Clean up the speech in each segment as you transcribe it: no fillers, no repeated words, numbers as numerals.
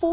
4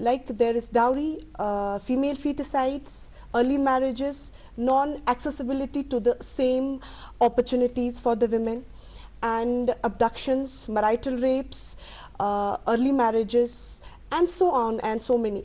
like there is dowry, female feticides, early marriages, non-accessibility to the same opportunities for the women, and abductions, marital rapes, early marriages, and so on and so many.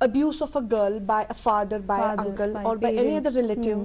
abuse of a girl by a father, by uncle or by any other relative,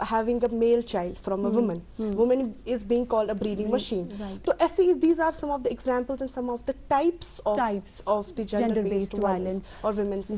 having a male child from a woman. Woman is being called a breeding machine. Right. So these are some of the examples and some of the types of the gender-based violence or women's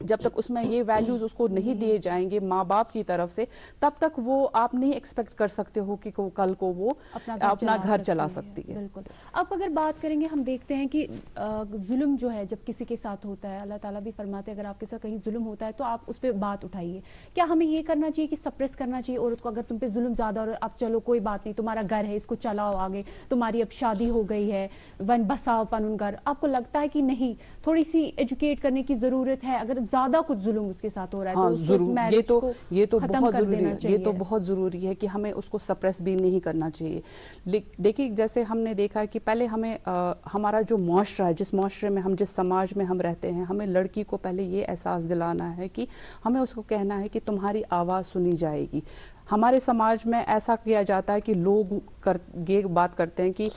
جب تک اس میں یہ values اس کو نہیں دیے جائیں گے ماں باپ کی طرف سے، تب تک وہ آپ نہیں ایکسپیکٹ کر سکتے ہو کہ کل کو وہ اپنا گھر چلا سکتی ہے. بالکل. اب اگر بات کریں گے، ہم دیکھتے ہیں کہ ظلم جو ہے جب کسی کے ساتھ ہوتا ہے، اللہ تعالیٰ بھی فرماتے ہیں اگر آپ کے ساتھ کہیں ظلم ہوتا ہے تو آپ اس پہ بات اٹھائیے. کیا ہمیں یہ کرنا چاہیے کہ سپریس کرنا چاہیے عورت کو؟ اگر تم پہ ظلم زیادہ اور اب چلو کوئی بات نہیں، تمہارا گھر ہے، اس کو چلاؤ آگے، تمہاری اب شادی ہو گئی ہے، ون بساؤ پن گھر، آپ کو لگتا ہے کہ نہیں تھوڑی سی ایجوکیٹ کرنے کی ضرورت ہے اگر زیادہ کچھ ظلم اس کے ساتھ ہو رہا ہے؟ ہاں ضرور، یہ تو ختم بہت کر ضروری دینا ہے، چاہیے. یہ تو بہت ضروری ہے کہ ہمیں اس کو سپریس بھی نہیں کرنا چاہیے. دیکھیے جیسے ہم نے دیکھا ہے کہ پہلے ہمیں ہمارا جو معاشرہ ہے، جس معاشرے میں جس سماج میں ہم رہتے ہیں، ہمیں لڑکی کو پہلے یہ احساس دلانا ہے کہ ہمیں اس کو کہنا ہے کہ تمہاری آواز سنی جائے گی. ہمارے سماج میں ایسا کیا جاتا ہے کہ لوگ یہ بات کرتے ہیں کہ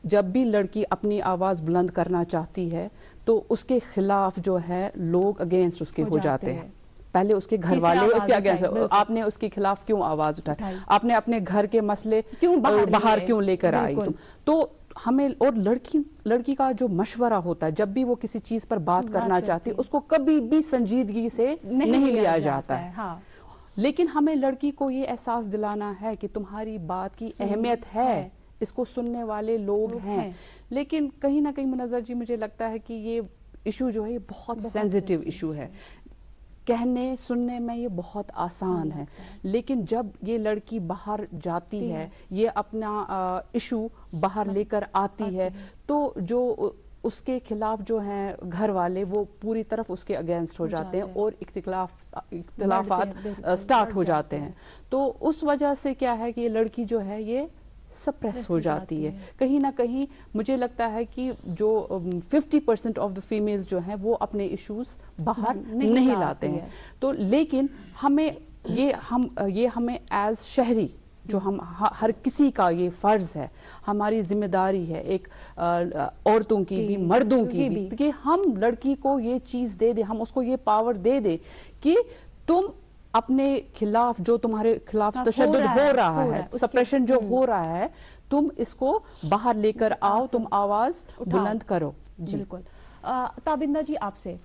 جب بھی لڑکی اپنی آواز بلند کرنا چاہتی ہے تو اس کے خلاف جو ہے لوگ اگینسٹ اس کے ہو جاتے ہیں. پہلے اس کے گھر والے اس کے اگینسٹ، آپ نے اس کے خلاف کیوں آواز اٹھائی، آپ نے اپنے گھر کے مسئلے باہر کیوں لے کر آئی تم. تو ہمیں، اور لڑکی کا جو مشورہ ہوتا ہے جب بھی وہ کسی چیز پر بات کرنا چاہتی ہے، اس کو کبھی بھی سنجیدگی سے نہیں لیا جاتا ہے. لیکن ہمیں لڑکی کو یہ احساس دلانا ہے کہ تمہاری بات کی اہمیت ہے، اس کو سننے والے لوگ ہیں. لیکن کہیں نہ کہیں منظر جی مجھے لگتا ہے کہ یہ ایشو جو ہے یہ بہت سینسیٹیو ایشو ہے. کہنے سننے میں یہ بہت آسان ہے، لیکن جب یہ لڑکی باہر جاتی ہے، یہ اپنا ایشو باہر لے کر آتی ہے، تو جو اس کے خلاف جو ہیں گھر والے وہ پوری طرف اس کے اگینسٹ ہو جاتے ہیں اور اختلافات سٹارٹ ہو جاتے ہیں. تو اس وجہ سے کیا ہے کہ یہ لڑکی جو ہے یہ سپریس ہو جاتی ہے. کہیں نہ کہیں مجھے لگتا ہے کہ جو 50% آف دا فیمیلز جو ہیں وہ اپنے ایشوز باہر نہیں لاتے ہیں. تو لیکن ہمیں یہ ہمیں ایز شہری جو ہم ہر کسی کا یہ فرض ہے، ہماری ذمہ داری ہے، ایک عورتوں کی بھی مردوں کی بھی، کہ ہم لڑکی کو یہ چیز دے دیں، ہم اس کو یہ پاور دے دیں کہ تم اپنے خلاف جو تمہارے خلاف تشدد ہو رہا ہے، سپریشن جو ہو رہا ہے، تم اس کو باہر لے کر آؤ، تم آواز بلند کرو. بالکل. تابندہ جی آپ سے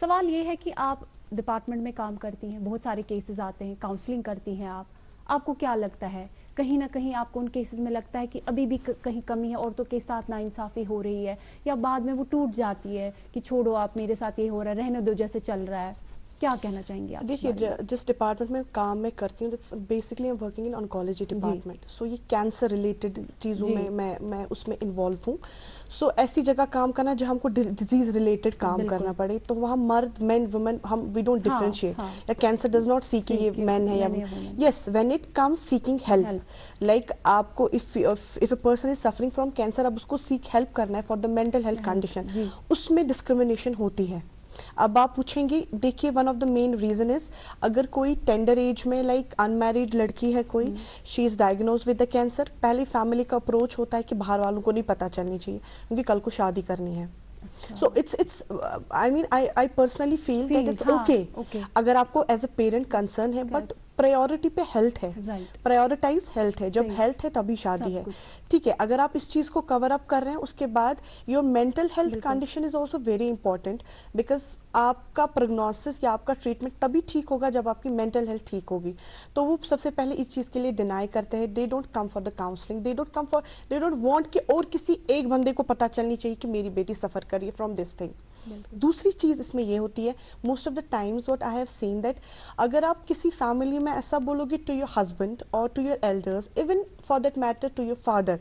سوال یہ ہے کہ آپ ڈپارٹمنٹ میں کام کرتی ہیں، بہت سارے کیسز آتے ہیں، کاؤنسلنگ کرتی ہیں آپ کو کیا لگتا ہے کہیں نہ کہیں آپ کو ان کیسز میں لگتا ہے کہ ابھی بھی کہیں کمی ہے، عورتوں کے ساتھ ناانصافی ہو رہی ہے، یا بعد میں وہ ٹوٹ جاتی ہے کہ چھوڑو آپ، میرے ساتھ یہ ہو رہا ہے، رہنے دو جیسے چل رہا ہے؟ کیا کہنا چاہیں گے آپ؟ دیکھیے جس ڈپارٹمنٹ میں کام میں کرتی ہوں، basically I'm working in oncology department. So یہ کینسر ریلیٹڈ چیزوں میں اس میں انوالو ہوں. سو ایسی جگہ کام کرنا جہاں ہم کو ڈیزیز ریلیٹڈ کام کرنا پڑے، تو وہاں مرد مین وومن ہم وی ڈونٹ ڈفرینشیٹ. یا کینسر ڈز ناٹ سی کہ یہ مین ہے یا yes when it comes seeking help, like آپ کو if a person is suffering from cancer, اب اس کو سیک ہیلپ کرنا ہے for the mental health condition, اس میں ڈسکریمنیشن ہوتی ہے. اب آپ پوچھیں گے، دیکھیے one of the main reason is اگر کوئی ٹینڈر ایج میں لائک ان میریڈ لڑکی ہے کوئی، شی از ڈائگنوز ود دا کینسر، پہلے فیملی کا اپروچ ہوتا ہے کہ باہر والوں کو نہیں پتہ چلنی چاہیے کیونکہ کل کو شادی کرنی ہے. So it's I mean I personally feel that it's okay اگر آپ کو ایز اے پیرنٹ کنسرن ہے، بٹ پرائیورٹی پہ ہیلتھ ہے، پرائیورٹائز ہیلتھ ہے. جب ہیلتھ ہے تبھی شادی ہے. ٹھیک ہے، اگر آپ اس چیز کو کور اپ کر رہے ہیں، اس کے بعد your mental health condition is also very important, because آپ کا پروگنوسس یا آپ کا ٹریٹمنٹ تبھی ٹھیک ہوگا جب آپ کی مینٹل ہیلتھ ٹھیک ہوگی. تو وہ سب سے پہلے اس چیز کے لیے ڈینائی کرتے ہیں. They don't come for the counselling, they don't want کہ اور کسی ایک بندے کو پتہ چلنی چاہیے کہ میری بیٹی سفر کر رہی ہے فرام دس تھنگ. دوسری چیز اس میں یہ ہوتی ہے، most of the times what I have seen that اگر آپ کسی فیملی میں ایسا بولو گے ٹو یور ہسبینڈ اور to your elders, even for that matter to your father,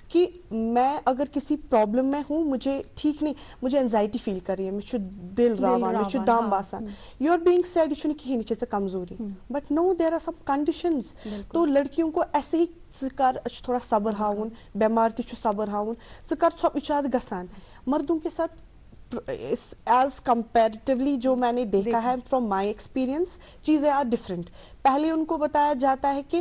کہ میں اگر کسی پرابلم میں ہوں، مجھے ٹھیک نہیں، مجھے انزائٹی فیل کر رہی ہے، مجھے دل راوان، مجھے دام باسان، یو آر بینگ سیڈ، یہ کہیں نیچے سے کمزوری، but no there are some conditions. تو لڑکیوں کو ایسے ہی تھوڑا صبر ہاؤن، بیمار تھی صبر ہاؤن، ثقافت گسان. مردوں کے ساتھ ایز کمپیریٹیولی جو میں نے دیکھا ہے فرام مائی ایکسپیرئنس، چیزیں آر ڈفرینٹ. پہلے ان کو بتایا جاتا ہے کہ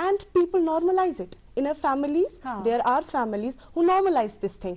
and people normalize it in our families. There are families who normalize this thing.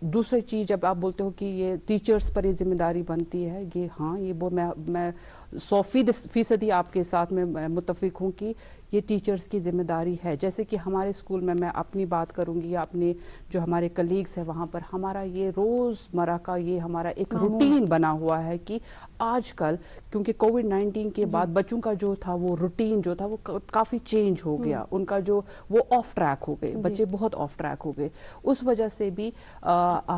دوسری چیز جب آپ بولتے ہو کہ یہ ٹیچرز پر یہ ذمہ داری بنتی ہے، یہ ہاں یہ وہ میں 100% آپ کے ساتھ میں متفق ہوں کہ یہ ٹیچرز کی ذمہ داری ہے. جیسے کہ ہمارے اسکول میں اپنی بات کروں گی یا اپنے جو ہمارے کلیگز ہیں وہاں پر، ہمارا یہ روزمرہ کا یہ ہمارا ایک روٹین بنا ہوا ہے کہ آج کل کیونکہ کووڈ-19 کے بعد بچوں کا جو تھا وہ روٹین جو تھا وہ کافی چینج ہو گیا، ان کا جو وہ آف ٹریک ہو گئے، بچے بہت آف ٹریک ہو گئے. اس وجہ سے بھی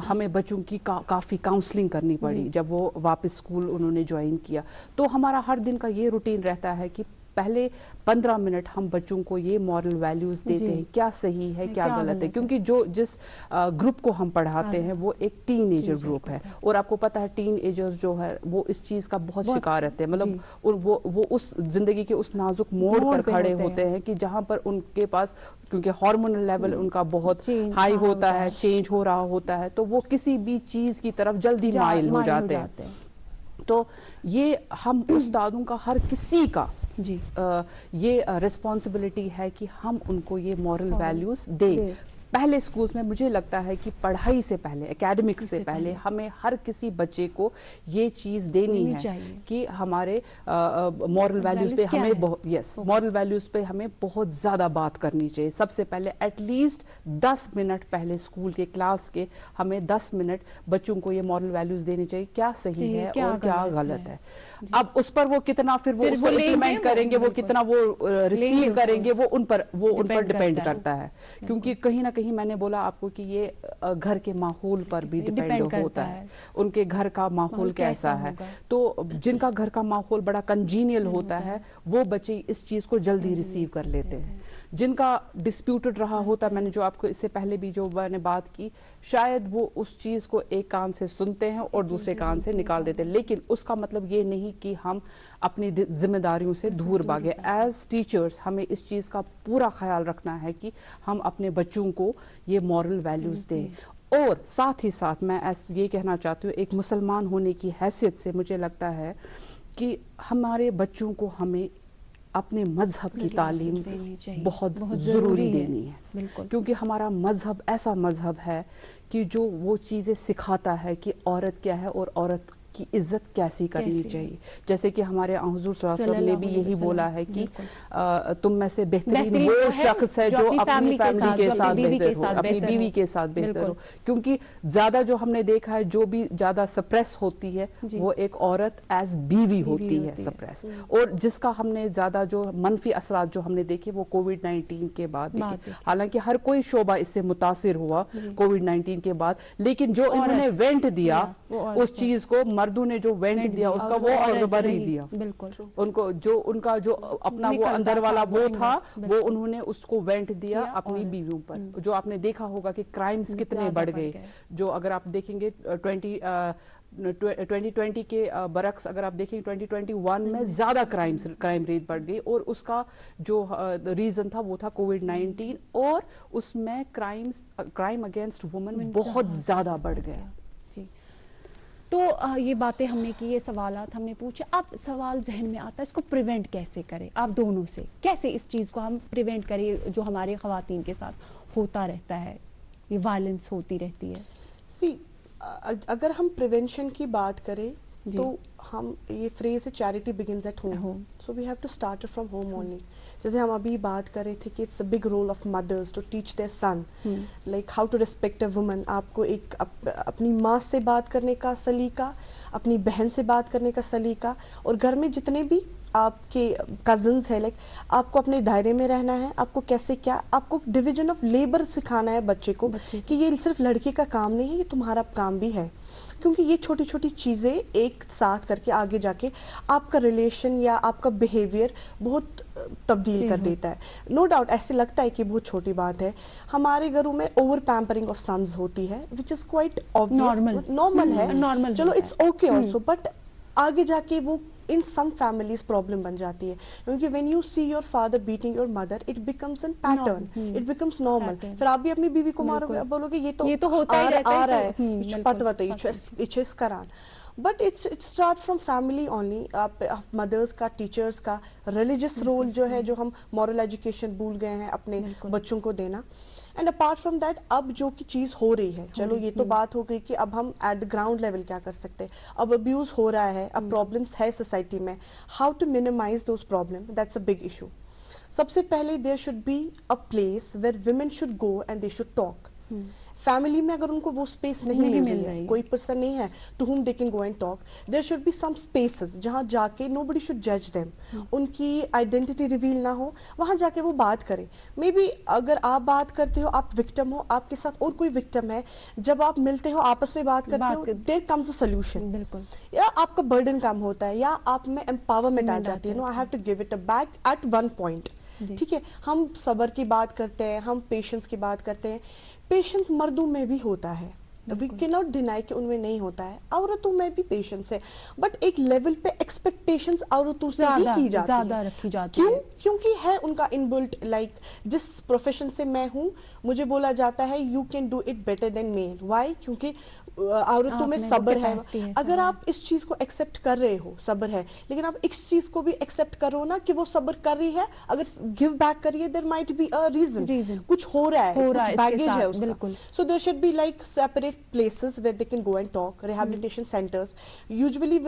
ہمیں بچوں کی کافی کاؤنسلنگ کرنی پڑی جب وہ واپس اسکول انہوں نے جوائن کیا. تو ہمارا ہر دن کا یہ روٹین رہتا ہے کہ پہلے 15 منٹ ہم بچوں کو یہ مورل ویلیوز دیتے ہیں، کیا صحیح ہے کیا غلط ہے، کیونکہ جس گروپ کو ہم پڑھاتے ہیں وہ ایک ٹین ایجر گروپ ہے، اور آپ کو پتا ہے ٹین ایجرز جو ہے وہ اس چیز کا بہت شکار رہتے ہیں. مطلب وہ اس زندگی کے اس نازک موڑ پر کھڑے ہوتے ہیں کہ جہاں پر ان کے پاس کیونکہ ہارمونل لیول ان کا بہت ہائی ہوتا ہے، چینج ہو رہا ہوتا ہے، تو وہ کسی بھی چیز کی طرف جلدی مائل ہو جاتے ہیں. تو یہ ہم استادوں کا ہر کسی کا یہ ریسپانسبلٹی ہے کہ ہم ان کو یہ مورل ویلیوز دیں. پہلے سکولز میں مجھے لگتا ہے کہ پڑھائی سے پہلے، اکیڈمکس سے پہلے ہمیں ہر کسی بچے کو یہ چیز دینی ہے کہ ہمارے مورل ویلیوز پہ ہمیں مورل ویلیوز پہ ہمیں بہت زیادہ بات کرنی چاہیے. سب سے پہلے ایٹ لیسٹ 10 منٹ پہلے اسکول کے کلاس کے ہمیں 10 منٹ بچوں کو یہ مورل ویلیوز دینی چاہیے، کیا صحیح ہے اور کیا غلط ہے. اب اس پر وہ کتنا پھر وہ اس کو امپلیمنٹ کریں گے، وہ کتنا وہ ریسیو کریں گے، وہ ان پر ڈپینڈ کرتا ہے. کیونکہ کہیں نہ کہیں میں نے بولا آپ کو کہ یہ گھر کے ماحول پر بھی ڈپینڈ ہوتا ہے، ان کے گھر کا ماحول کیسا ہے. تو جن کا گھر کا ماحول بڑا کنجینیل ہوتا ہے وہ بچے اس چیز کو جلدی ریسیو کر لیتے ہیں. جن کا ڈسپیوٹڈ رہا ہوتا ہے، میں نے جو آپ کو اس سے پہلے بھی جو میں نے بات کی، شاید وہ اس چیز کو ایک کان سے سنتے ہیں اور دوسرے کان سے نکال دیتے ہیں. لیکن اس کا مطلب یہ نہیں کہ ہم اپنی ذمہ داریوں سے دور بھاگے. ایز ٹیچرز ہمیں اس چیز کا پورا خیال رکھنا ہے کہ ہم اپنے بچوں کو یہ مورل ویلیوز دیں. اور ساتھ ہی ساتھ میں یہ کہنا چاہتی ہوں، ایک مسلمان ہونے کی حیثیت سے مجھے لگتا ہے کہ ہمارے بچوں کو ہمیں اپنے مذہب کی تعلیم بہت ضروری دینی ہے. کیونکہ ہمارا مذہب ایسا مذہب ہے کہ جو وہ چیزیں سکھاتا ہے کہ عورت کیا ہے اور عورت کی عزت کیسی کرنی چاہیے. جیسے کہ ہمارے حضور صلی اللہ علیہ وسلم نے بھی یہی بولا ہے کہ تم میں سے بہترین وہ شخص ہے جو اپنی فیملی کے ساتھ بہتر ہو، اپنی بیوی کے ساتھ بہتر ہو. کیونکہ زیادہ جو ہم نے دیکھا ہے جو بھی زیادہ سپریس ہوتی ہے وہ ایک عورت ایز بیوی ہوتی ہے سپریس. اور جس کا ہم نے زیادہ جو منفی اثرات جو ہم نے دیکھے وہ کووڈ-19 کے بعد دیکھے. حالانکہ ہر کوئی شعبہ اس سے متاثر ہوا کووڈ-19 کے بعد، لیکن جو انہوں نے وینٹ دیا اس چیز کو، مردوں نے جو وینٹ دیا اس کا وہ اور بری دیا. ان کو جو ان کا جو اپنا وہ اندر والا وہ تھا وہ انہوں نے اس کو وینٹ دیا اپنی بیویوں پر. جو آپ نے دیکھا ہوگا کہ کرائمز کتنے بڑھ گئے. جو اگر آپ دیکھیں گے 2020 کے برعکس اگر آپ دیکھیں 2021 میں زیادہ کرائم ریٹ بڑھ گئی، اور اس کا جو ریزن تھا وہ تھا کووڈ-19، اور اس میں کرائم اگینسٹ وومن بہت زیادہ بڑھ گیا. تو یہ باتیں ہم نے کی، یہ سوالات ہم نے پوچھے. اب سوال ذہن میں آتا ہے اس کو پریونٹ کیسے کریں؟ آپ دونوں سے کیسے اس چیز کو ہم پریونٹ کریں جو ہمارے خواتین کے ساتھ ہوتا رہتا ہے، یہ وائلنس ہوتی رہتی ہے؟ اگر ہم پریونشن کی بات کریں تو ہم یہ فریز ہے charity begins at home, so we have to start from home only. جیسے ہم ابھی بات کر رہے تھے کہ it's a big role of mothers to teach their son like how to respect a woman. آپ کو ایک اپنی ماں سے بات کرنے کا سلیقہ، اپنی بہن سے بات کرنے کا سلیقہ، اور گھر میں جتنے بھی آپ کے کزنز ہیں لائک آپ کو اپنے دائرے میں رہنا ہے. آپ کو کیسے کیا، آپ کو ڈویژن آف لیبر سکھانا ہے بچے کو کہ یہ صرف لڑکے کا کام نہیں ہے، یہ تمہارا کام بھی ہے. کیونکہ یہ چھوٹی چھوٹی چیزیں ایک ساتھ کر کے آگے جا کے آپ کا ریلیشن یا آپ کا بیہیویئر بہت تبدیل کر دیتا ہے. نو ڈاؤٹ ایسے لگتا ہے کہ بہت چھوٹی بات ہے. ہمارے گھروں میں اوور پیمپرنگ آف سنز ہوتی ہے وچ از کوائٹ نارمل ہے، چلو اٹس اوکے آلسو، بٹ آگے جا کے وہ in some families problem بن جاتی ہے. کیونکہ when you see your father beating your mother it becomes a pattern, it becomes normal. پھر آپ بھی اپنی بیوی کو مارو گے، بولو گے یہ تو ہوتا ہی رہتا ہے، آ رہا ہے پتہ یہ کران. But it's start from family only. آپ مدرس کا، ٹیچرس کا، ریلیجس رول جو ہے جو ہم مورل ایجوکیشن بھول گئے ہیں اپنے بچوں کو دینا. اینڈ اپارٹ فرام دیٹ اب جو کی چیز ہو رہی ہے, چلو یہ تو بات ہو گئی کہ اب ہم ایٹ دا گراؤنڈ لیول کیا کر سکتے ہیں. اب ابیوز ہو رہا ہے, اب پرابلمس ہے سوسائٹی میں, how to minimize those problem, that's a big issue. سب سے پہلے there should be a place where women should go and they should talk. Family میں اگر ان کو وہ اسپیس نہیں مل رہی ہے, کوئی پرسن نہیں ہے to home they can go and talk, there should be some spaces جہاں جا کے نو بڈی شوڈ جج دیم, ان کی آئیڈینٹی ریویل نہ ہو, وہاں جا کے وہ بات کریں. مے بی اگر آپ بات کرتے ہو, آپ وکٹم ہو, آپ کے ساتھ اور کوئی وکٹم ہے, جب آپ ملتے ہو آپس میں بات کرتے ہو, دیر کمز اے سولوشن. بالکل, یا آپ کا برڈن کم ہوتا ہے, یا آپ میں امپاورمنٹ آ جاتی ہے. No I have to give it back at one point. ٹھیک ہے, ہم صبر کی بات کرتے ہیں, ہم پیشنس کی بات کرتے ہیں. پیشنس مردوں میں بھی ہوتا ہے, وی کی ناٹ ڈینائی کہ ان میں نہیں ہوتا ہے, عورتوں میں بھی پیشنس ہے, بٹ ایک لیول پہ ایکسپیکٹیشنز عورتوں سے ہی کی جاتی زیادہ رکھی جاتی ہے. ہے. کیونکہ ہے ان کا انبلٹ, لائک جس پروفیشن سے میں ہوں مجھے بولا جاتا ہے you can do it better than male. Why? کیونکہ عورتوں میں صبر ہے. اگر آپ اس چیز کو ایکسپٹ کر رہے ہو, صبر ہے, لیکن آپ اس چیز کو بھی ایکسپٹ کرو نا کہ وہ صبر کر رہی ہے, اگر گیو بیک کریے there might be a reason, کچھ ہو رہا ہے, کچھ بیگیج ہے اس کا. So there should be like separate places where they can go and talk. Rehabilitation centres, usually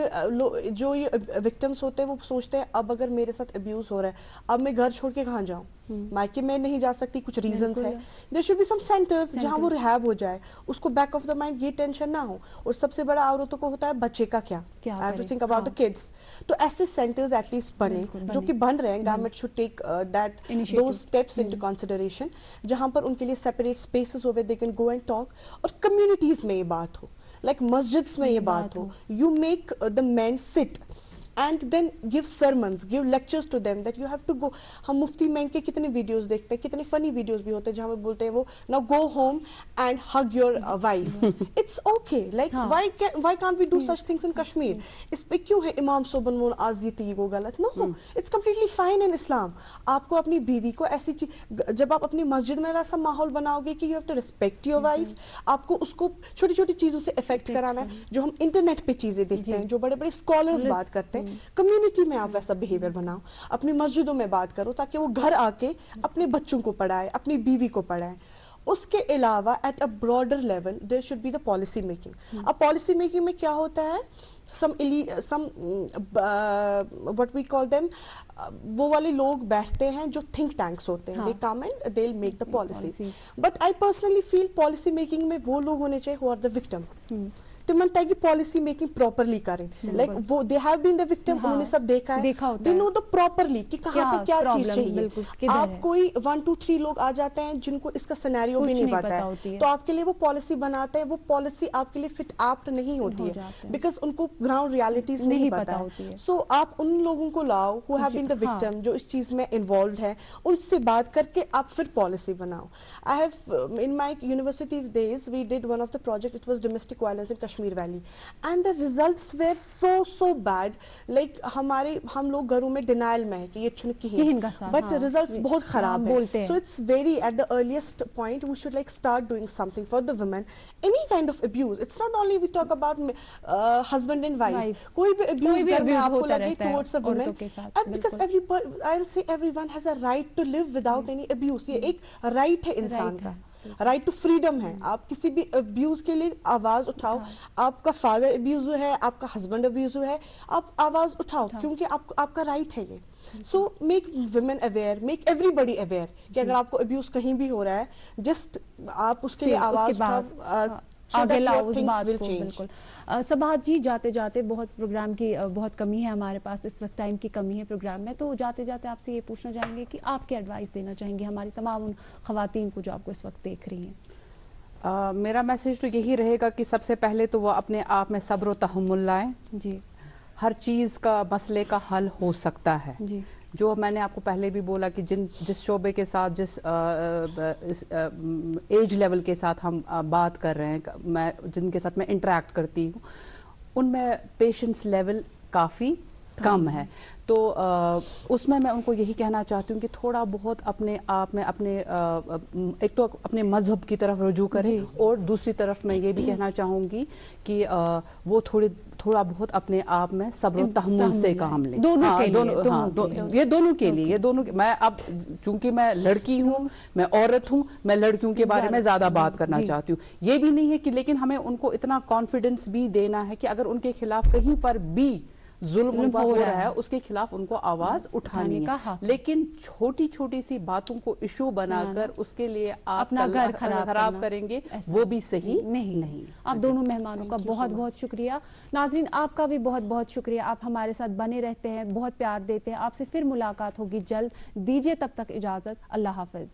جو یہ وکٹمس ہوتے ہیں وہ سوچتے ہیں اب اگر میرے ساتھ ابیوز ہو رہا ہے, اب میں گھر چھوڑ کے کہاں جاؤں, مائکے میں نہیں جا سکتی, کچھ ریزنس ہے. There should be some centres جہاں وہ ریہیب ہو جائے, اس کو بیک آف دا مائنڈ یہ ٹینشن نہ ہو. اور سب سے بڑا عورتوں کو ہوتا ہے بچے کا کیا, I have to think about the kids. تو ایسے سینٹرز ایٹ لیسٹ بنے, جو کہ بن رہے ہیں. Government should take that those steps into consideration, جہاں پر ان کے لیے سیپریٹ اسپیسز ہوئے دے کین گو اینڈ ٹاک. اور کمیونٹیز میں یہ بات ہو, لائک مسجدس میں یہ بات ہو, یو میک دا مین سٹ and then give sermons, give lectures to them that you have to go. ہم مفتی مینگ کے کتنے ویڈیوز دیکھتے ہیں, کتنے فنی ویڈیوز بھی ہوتے ہیں جہاں پہ بولتے ہیں وہ now go home and hug your wife. It's okay, like why can't we do such things in Kashmir? اس پہ کیوں ہے امام صوبن مون آزیتی وہ غلط؟ No, it's completely fine in Islam. آپ کو اپنی بیوی کو ایسی چیز, جب آپ اپنی مسجد میں ویسا ماحول بناؤ گے کہ you have to respect your wife, آپ کو اس کو چھوٹی چھوٹی چیزوں سے افیکٹ کرانا ہے. جو ہم انٹرنیٹ پہ چیزیں دیکھتے ہیں, جو بڑے بڑے اسکالرز بات کرتے ہیں, کمیونٹی میں آپ ویسا بہیویئر بناؤ. اپنی مسجدوں میں بات کرو تاکہ وہ گھر آ کے اپنے بچوں کو پڑھائے, اپنی بیوی کو پڑھائے. اس کے علاوہ at a broader level there should be the policy making. اب پالیسی میکنگ میں کیا ہوتا ہے, some what we call them, وہ والے لوگ بیٹھتے ہیں جو تھنک ٹینکس ہوتے ہیں, they come and they will make the policy. But I personally feel policy making میں وہ لوگ ہونے چاہیے ہو آر دا وکٹم. تمن تاکہ پالیسی میکنگ پراپرلی کریں, لائک وہ they have been the victim, انہوں نے سب دیکھا ہے, دے نو دا پراپرلی کہ کہاں پہ کیا چیز چاہیے. آپ کوئی 1 2 3 لوگ آ جاتے ہیں جن کو اس کا سینیریو بھی نہیں پتا ہے, تو آپ کے لیے وہ پالیسی بناتے ہیں, وہ پالیسی آپ کے لیے فٹ ایپٹ نہیں ہوتی ہے بیکاز ان کو گراؤنڈ ریالٹیز نہیں پتا ہے. سو آپ ان لوگوں کو لاؤ who have been the victim, جو اس چیز میں انوالوڈ ہے, ان سے بات کر کے آپ پھر پالیسی بناؤ. I have in my universities days we did one of the project, it was domestic violence in Kashmir valley, and the results were so bad. like ہم لوگ گھروں میں ڈینائل میں ہے کہ یہ چھنکی ہے, بٹ ریزلٹس بہت خراب ہیں. so it's very at the earliest point we should like start doing something for the women. any kind of abuse, it's not only we talk about husband and wife, کوئی بھی abuse گھر میں آپ کو لگے towards a woman, because everybody, I'll say everyone has a right to live without any abuse. یہ ایک right ہے انسان کا, رائٹ ٹو فریڈم ہے. آپ کسی بھی ابیوز کے لیے آواز اٹھاؤ. آپ کا فادر ابیوز ہے, آپ کا ہسبینڈ ابیوز ہے, آپ آواز اٹھاؤ کیونکہ آپ کا رائٹ ہے یہ. So make women aware, make everybody aware کہ اگر آپ کو ابیوز کہیں بھی ہو رہا ہے, جسٹ آپ اس کے لیے آواز اٹھاؤ, آگے لاؤ اس بات کو. بالکل. سبات جی, جاتے جاتے بہت پروگرام کی بہت کمی ہے ہمارے پاس اس وقت, ٹائم کی کمی ہے پروگرام میں, تو جاتے جاتے آپ سے یہ پوچھنا چاہیں گے کہ آپ کیا ایڈوائس دینا چاہیں گے ہماری تمام ان خواتین کو جو آپ کو اس وقت دیکھ رہی ہیں؟ میرا میسج تو یہی رہے گا کہ سب سے پہلے تو وہ اپنے آپ میں صبر و تحمل لائیں. جی, ہر چیز کا مسئلے کا حل ہو سکتا ہے. جی, جو میں نے آپ کو پہلے بھی بولا کہ جس شعبے کے ساتھ, جس ایج لیول کے ساتھ ہم بات کر رہے ہیں, میں جن کے ساتھ میں انٹریکٹ کرتی ہوں, ان میں پیشنس لیول کافی کم ہے. تو اس میں ان کو یہی کہنا چاہتی ہوں کہ تھوڑا بہت اپنے آپ میں اپنے ایک تو اپنے مذہب کی طرف رجوع کریں اور دوسری طرف میں یہ بھی کہنا چاہوں گی کہ وہ تھوڑا بہت اپنے آپ میں صبر و تحمل سے کام لیں. دونوں کے لیے یہ دونوں کے لیے میں اب چونکہ میں لڑکی ہوں, میں عورت ہوں, میں لڑکیوں کے بارے میں زیادہ بات کرنا چاہتی ہوں. یہ بھی نہیں ہے کہ لیکن ہمیں ان کو اتنا کانفیڈنس بھی دینا ہے کہ اگر ان کے خلاف کہیں پر بھی ظلم ہو رہا ہے اس کے خلاف ان کو آواز اٹھانی ہے, لیکن چھوٹی چھوٹی سی باتوں کو ایشو بنا کر اس کے لیے اپنا گھر خراب کریں گے وہ بھی صحیح نہیں. آپ دونوں مہمانوں کا بہت بہت شکریہ. ناظرین آپ کا بھی بہت بہت شکریہ, آپ ہمارے ساتھ بنے رہتے ہیں, بہت پیار دیتے ہیں. آپ سے پھر ملاقات ہوگی جلد. دیجیے تب تک اجازت. اللہ حافظ.